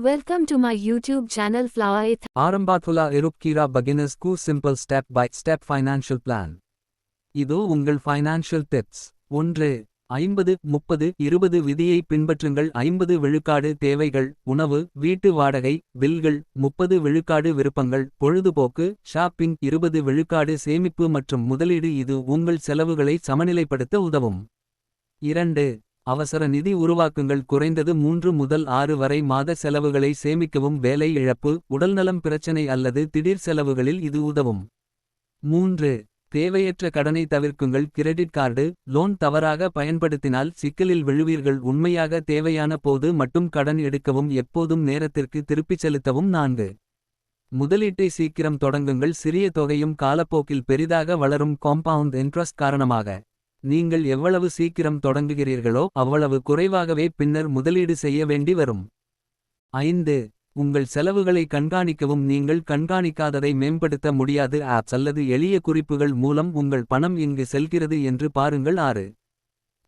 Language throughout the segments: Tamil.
Welcome to my YouTube channel Flower It. ஆரம்பாத்துலா இருப்கீரா beginners க்கு simple step by step financial plan. இதோ உங்கள் financial tips. 1. 50-30-20 விதியை பின்பற்றுங்கள். 50 விழுக்காடு தேவைகள், உணவு, வீட்டு வாடகை, பில்கள். 30 விழுக்காடு விருப்பங்கள், பொழுதுபோக்கு, ஷாப்பிங். 20 விழுக்காடு சேமிப்பு மற்றும் முதலீடு. இது உங்கள் செலவுகளை சமநிலைப்படுத்த உதவும். 2. அவசர நிதி உருவாக்குங்கள். குறைந்தது 3 முதல் 6 வரை மாத செலவுகளை சேமிக்கவும். வேலை இழப்பு, உடல்நலம் பிரச்சனை அல்லது திடீர் செலவுகளில் இது உதவும். 3. தேவையற்ற கடனை தவிர்க்குங்கள். கிரெடிட் கார்டு, லோன் தவறாக பயன்படுத்தினால் சிக்கலில் விழுவீர்கள். உண்மையாக தேவையான போது மட்டும் கடன் எடுக்கவும். எப்போதும் நேரத்திற்கு திருப்பிச் செலுத்தவும். 4. முதலீட்டை சீக்கிரம் தொடங்குங்கள். சிறிய தொகையும் காலப்போக்கில் பெரிதாக வளரும். காம்பவுண்ட் இன்ட்ரஸ்ட் காரணமாக நீங்கள் எவ்வளவு சீக்கிரம் தொடங்குகிறீர்களோ அவ்வளவு குறைவாகவே பின்னர் முதலீடு செய்ய வேண்டி வரும். 5. உங்கள் செலவுகளை கண்காணிக்கவும். நீங்கள் கண்காணிக்காததை மேம்படுத்த முடியாது. ஆப்ஸ் அல்லது எளிய குறிப்புகள் மூலம் உங்கள் பணம் எங்கு செல்கிறது என்று பாருங்கள். 6.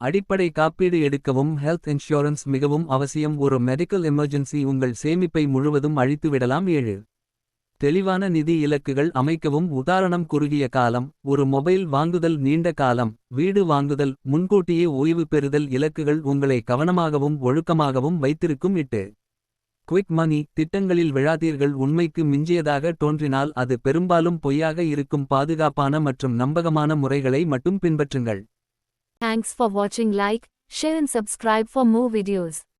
அடிப்படை காப்பீடு எடுக்கவும். ஹெல்த் இன்சூரன்ஸ் மிகவும் அவசியம். ஒரு மெடிக்கல் எமர்ஜென்சி உங்கள் சேமிப்பை முழுவதும் அழித்துவிடலாம். 7. தெளிவான நிதி இலக்குகள் அமைக்கவும். உதாரணம், குறுகிய காலம், ஒரு மொபைல் வாங்குதல். நீண்ட காலம், வீடு வாங்குதல். முன்கூட்டியே ஓய்வு பெறுதல். இலக்குகள் உங்களை கவனமாகவும் ஒழுக்கமாகவும் வைத்திருக்கும். 8. குவிக் மணி திட்டங்களில் விழாதீர்கள். உண்மைக்கு மிஞ்சியதாக தோன்றினால் அது பெரும்பாலும் பொய்யாக இருக்கும். பாதுகாப்பான மற்றும் நம்பகமான முறைகளை மட்டும் பின்பற்றுங்கள். Thanks for watching. Like, share and subscribe for more videos.